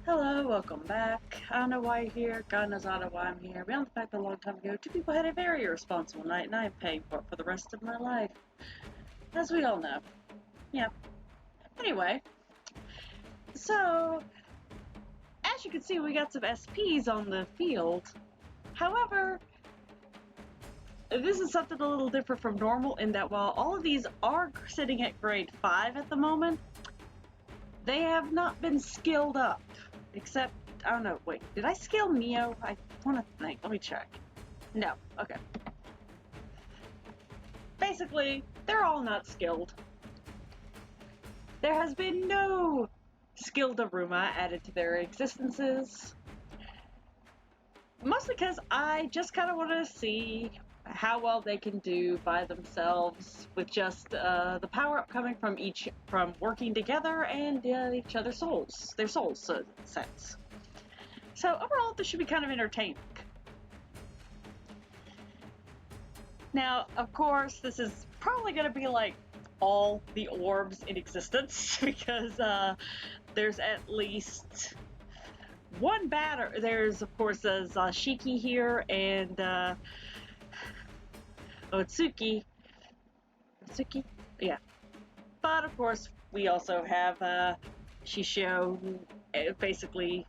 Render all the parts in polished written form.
Hello, welcome back. I don't know why you're here. God knows I know why I'm here. Beyond the fact that a long time ago, two people had a very irresponsible night, and I am paying for it for the rest of my life. As we all know. Yeah. Anyway, so as you can see, we got some SPs on the field. However, this is something a little different from normal in that while all of these are sitting at grade 5 at the moment, they have not been skilled up. Except, I don't know, wait, did I scale Neo? I want to think, let me check. No, okay. Basically, they're all not skilled. There has been no skilled Aruma added to their existences. Mostly because I just kind of want to see how well they can do by themselves with just the power up coming from working together and each other's souls, their souls sets. So overall, this should be kind of entertaining. Now, of course, this is probably going to be like all the orbs in existence because there's at least one batter. There's, of course, a Zashiki here and Oitsuki. Yeah. But, of course, we also have Shishio, who basically,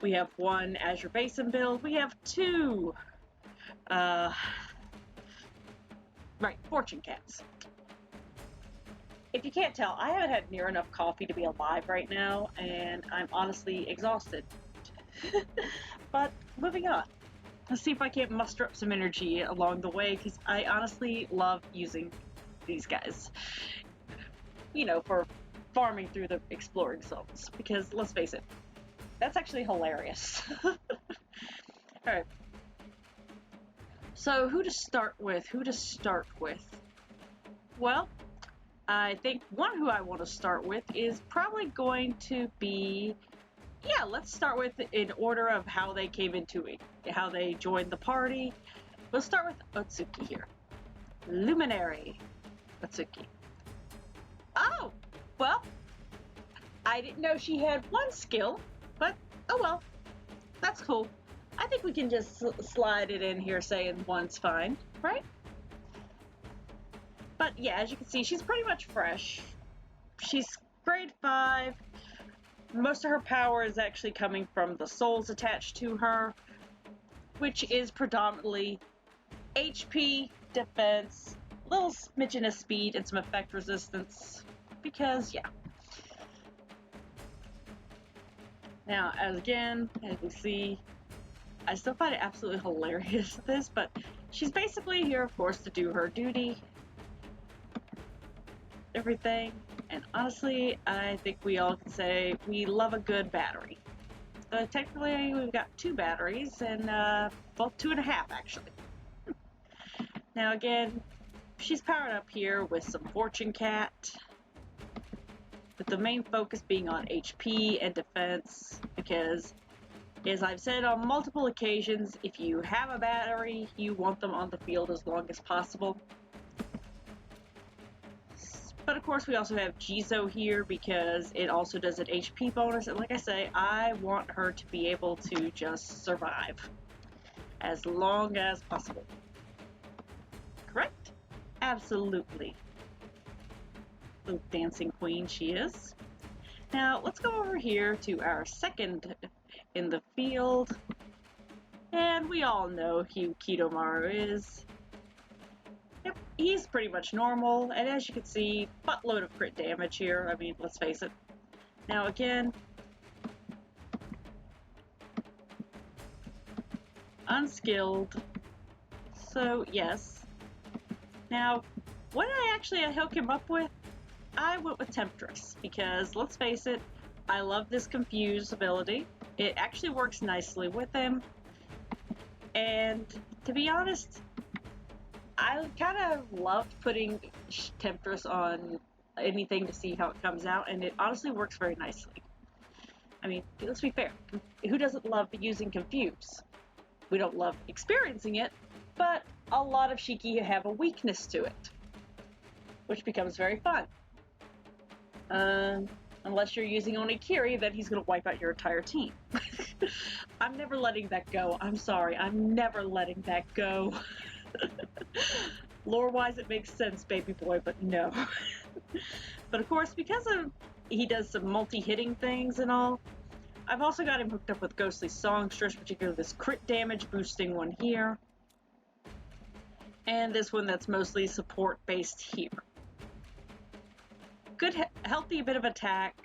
we have one Azure Basin build. We have two, Fortune Cats. If you can't tell, I haven't had near enough coffee to be alive right now, and I'm honestly exhausted. But, moving on. Let's see if I can't muster up some energy along the way, because I honestly love using these guys. You know, for farming through the exploring zones. Because, let's face it, that's actually hilarious. Alright. So, who to start with? Well, I think one who I want to start with is probably going to be... Yeah, let's start with in order of how they came into it, how they joined the party. We'll start with Oitsuki here. Luminary Oitsuki. Oh, well, I didn't know she had one skill, but oh well, that's cool. I think we can just slide it in here saying one's fine, right? But yeah, as you can see, she's pretty much fresh. She's grade 5. Most of her power is actually coming from the souls attached to her, which is predominantly HP, defense, a little smidgen of speed, and some effect resistance, because, yeah. Now, as we see, I still find it absolutely hilarious, this, but she's basically here, of course, to do her duty, everything. And honestly, I think we all can say we love a good battery. Technically, we've got 2 batteries, and both 2.5 actually. Now again, she's powered up here with some Fortune Cat, with the main focus being on HP and defense, because as I've said on multiple occasions, if you have a battery, you want them on the field as long as possible. But of course, we also have Jizo here because it also does an HP bonus. And like I say, I want her to be able to just survive as long as possible. Correct? Absolutely. Little dancing queen she is. Now, let's go over here to our second in the field. And we all know who Kidomaru is. Yep, he's pretty much normal, and as you can see, buttload of crit damage here. I mean, let's face it. Now again, unskilled, so yes. Now, what did I actually hook him up with? I went with Temptress, because let's face it, I love this Confuse ability. It actually works nicely with him, and to be honest, I kind of loved putting Temptress on anything to see how it comes out, and it honestly works very nicely. I mean, let's be fair. Who doesn't love using Confuse? We don't love experiencing it, but a lot of Shiki have a weakness to it, which becomes very fun. Unless you're using Onikiri, then he's going to wipe out your entire team. I'm never letting that go. I'm sorry. I'm never letting that go. Lore-wise, it makes sense, baby boy, but no. But of course, because he does some multi-hitting things and all, I've also got him hooked up with Ghostly Songstress, particularly this crit damage boosting one here. And this one that's mostly support-based here. Good, healthy bit of attack,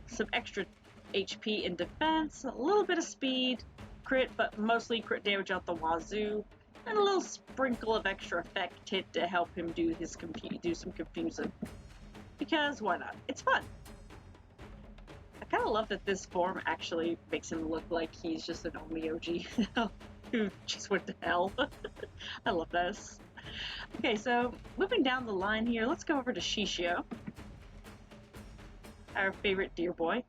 some extra HP and defense, a little bit of speed, crit, but mostly crit damage out the wazoo, and a little sprinkle of extra effect hit to help him do some confusing. Because why not? It's fun. I kind of love that this form actually makes him look like he's just an Onmyoji who just went to hell. I love this. Okay, so moving down the line here, let's go over to Shishio, our favorite deer boy.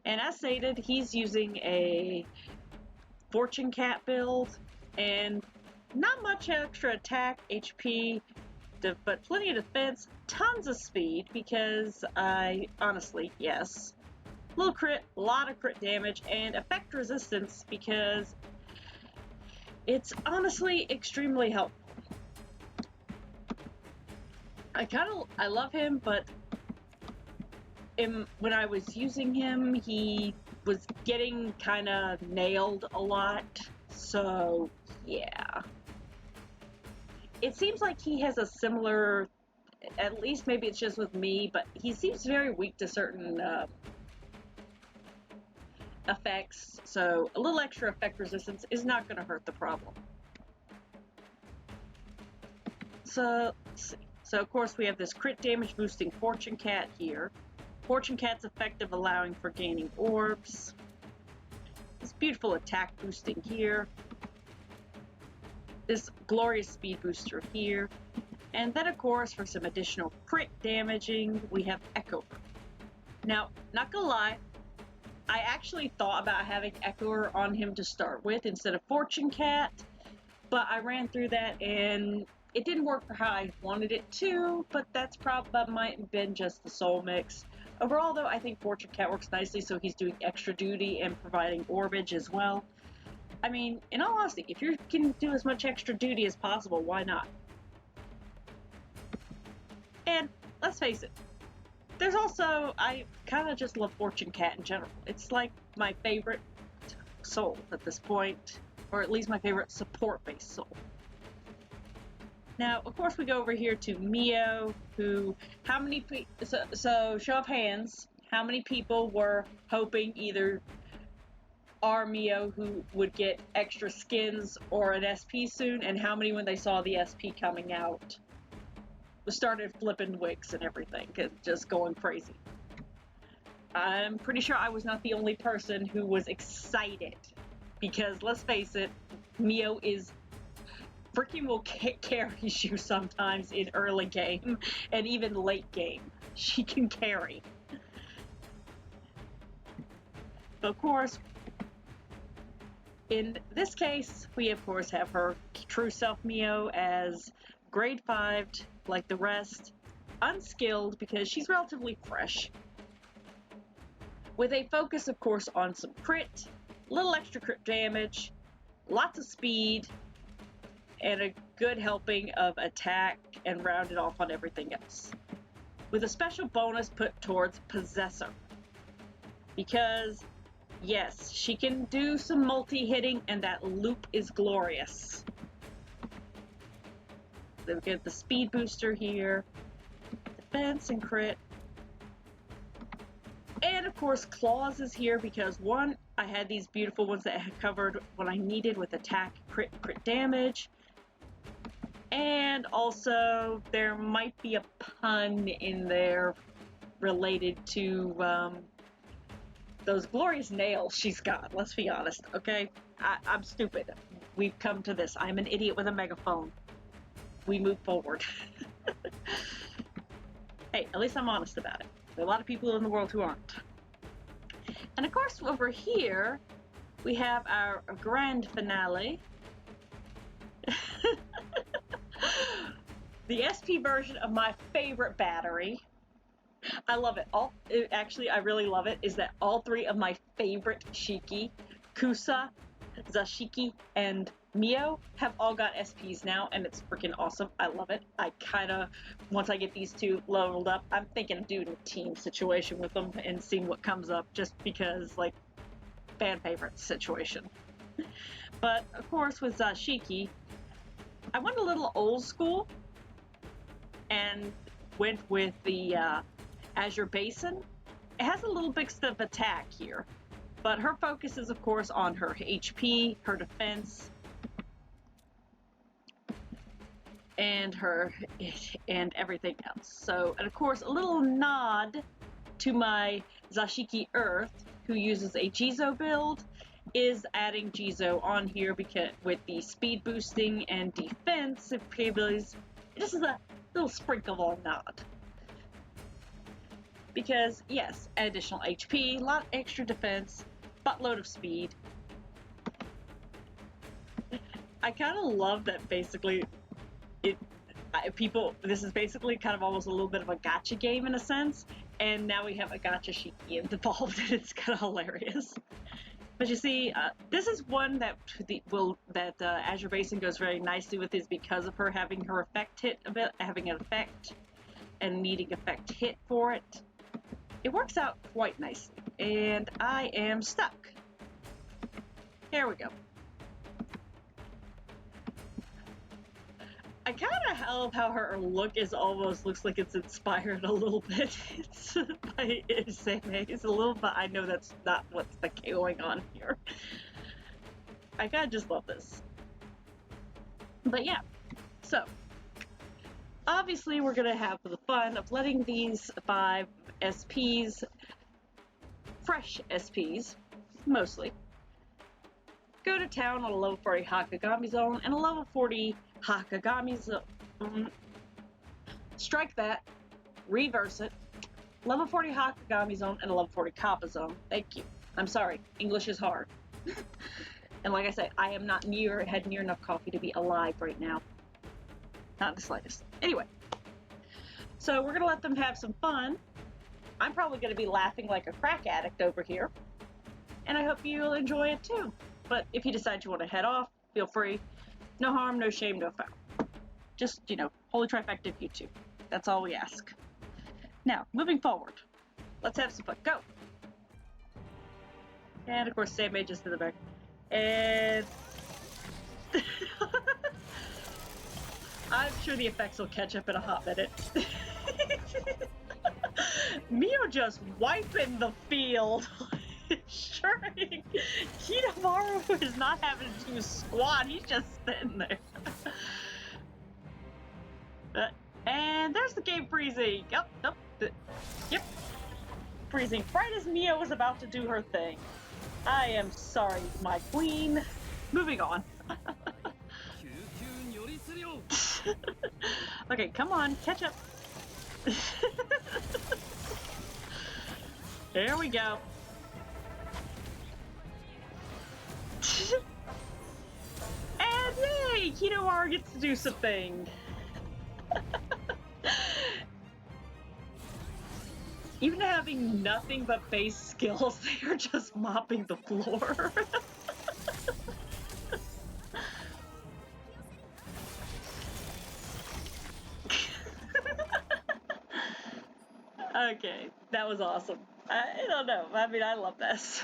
And as stated, he's using a Fortune Cat build, and not much extra attack, HP, but plenty of defense, tons of speed, because honestly, yes. Little crit, a lot of crit damage, and effect resistance, because it's honestly extremely helpful. I love him, but when I was using him, he was getting kind of nailed a lot, so yeah. It seems like he has a similar, at least maybe it's just with me, but he seems very weak to certain effects, so a little extra effect resistance is not going to hurt the problem. So, let's see. So of course we have this crit damage boosting Fortune Cat here. Fortune Cat's effective, allowing for gaining orbs. This beautiful attack boosting here. This glorious speed booster here. And then of course for some additional crit damaging, we have Echoer. Now, not gonna lie, I actually thought about having Echoer on him to start with instead of Fortune Cat, but I ran through that and it didn't work for how I wanted it to, but that might have been just the soul mix. Overall though, I think Fortune Cat works nicely, so he's doing extra duty and providing orbage as well. I mean, in all honesty, if you can do as much extra duty as possible, why not? And let's face it, there's also, I kind of just love Fortune Cat in general. It's like my favorite soul at this point, or at least my favorite support-based soul. Now, of course, we go over here to Mio, who, so show of hands, how many people were hoping either our Mio who would get extra skins or an SP soon, and how many when they saw the SP coming out started flipping wigs and everything, just going crazy. I'm pretty sure I was not the only person who was excited, because let's face it, Mio is freaking will carry you sometimes in early game and even late game. She can carry. But of course, in this case, we of course have her Trueself Mio as grade 5, like the rest, unskilled because she's relatively fresh, with a focus of course on some crit, little extra crit damage, lots of speed, and a good helping of attack, and rounded off on everything else. With a special bonus put towards Possessor. Because, yes, she can do some multi-hitting, and that loop is glorious. Then we get the speed booster here, defense and crit. And of course, Claws is here because one, I had these beautiful ones that had covered what I needed with attack, crit damage. And also, there might be a pun in there related to those glorious nails she's got. Let's be honest, okay? I'm stupid. We've come to this. I'm an idiot with a megaphone. We move forward. Hey, at least I'm honest about it. There are a lot of people in the world who aren't. And of course, over here, we have our grand finale. The SP version of my favorite battery. I love it. Actually, I really love it, is that all three of my favorite Shiki, Kusa, Zashiki, and Mio, have all got SPs now, and it's freaking awesome. I love it. I kind of, once I get these two leveled up, I'm thinking of doing a team situation with them and seeing what comes up, just because, like, fan favorite situation. But, of course, with Zashiki, I went a little old school and went with the Azure Basin. It has a little bit of attack here, but her focus is, of course, on her HP, her defense, and everything else. So, and of course, a little nod to my Zashiki Earth, who uses a Jizo build, is adding Jizo on here because with the speed boosting and defensive capabilities. This is a little sprinkle of nod. Because, yes, additional HP, a lot extra defense, buttload of speed. I kind of love that basically this is basically kind of almost a little bit of a gotcha game in a sense, and now we have a gotcha Shiki involved, and it's kind of hilarious. But you see, this is one that Azure Basin goes very nicely with, is because of her having her effect hit a bit, having an effect and needing effect hit for it. It works out quite nicely, and I am stuck. Here we go. I kind of love how her look looks like it's inspired a little bit. It's by Isame. It's a little, but I know that's not what's going on here. I kind of just love this. But yeah, so obviously we're gonna have the fun of letting these 5 SPs, fresh SPs, mostly, go to town on a level 40 Hahakagami zone and a level 40 Hahakagami zone. Strike that, reverse it. Level 40 Hahakagami zone and a level 40 Kappa zone. Thank you. I'm sorry, English is hard. And like I said, I am not had near enough coffee to be alive right now. Not the slightest. Anyway, so we're gonna let them have some fun. I'm probably gonna be laughing like a crack addict over here, and I hope you'll enjoy it too. But if you decide you want to head off, feel free. No harm, no shame, no foul. Just, holy trifecta of you two. That's all we ask. Now, moving forward, let's have some fun. Go! And of course, same age just in the back. And I'm sure the effects will catch up in a hot minute. Mio just wiping the field. Sure, Kidomaru is not having to do squat, he's just sitting there. And there's the game freezing. Yep. Freezing right as Mio was about to do her thing. I am sorry, my queen. Moving on. Okay, come on, catch up. There we go. And yay! Kidomaru gets to do something. Even having nothing but base skills, they are just mopping the floor. Okay, that was awesome. I don't know. I mean, I love this.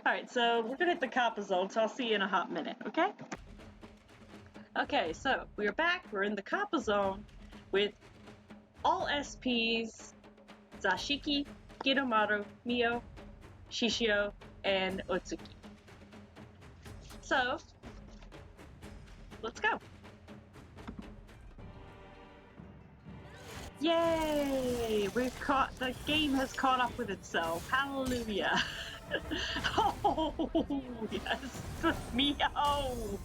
Alright, so we're gonna hit the Kappa zone, so I'll see you in a hot minute, okay? Okay, so we're back. We're in the Kappa zone with all SPs, Zashiki, Kidomaru, Mio, Shishio, and Oitsuki. So, let's go. Yay! The game has caught up with itself. Hallelujah. Oh, yes. Mio!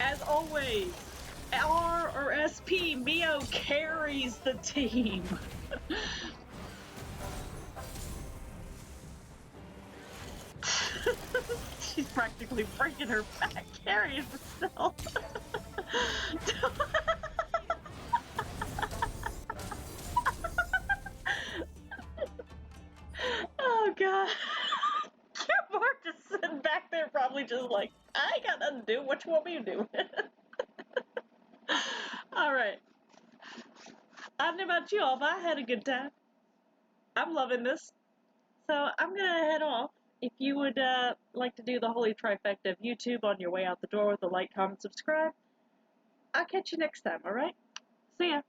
As always, R or SP, Mio carries the team. She's practically breaking her back, carrying herself. totally just like, I ain't got nothing to do. What you want me to do? Alright. I don't know about you all, but I had a good time. I'm loving this. So I'm gonna head off. If you would like to do the holy trifecta of YouTube on your way out the door with a like, comment, subscribe, I'll catch you next time, alright? See ya.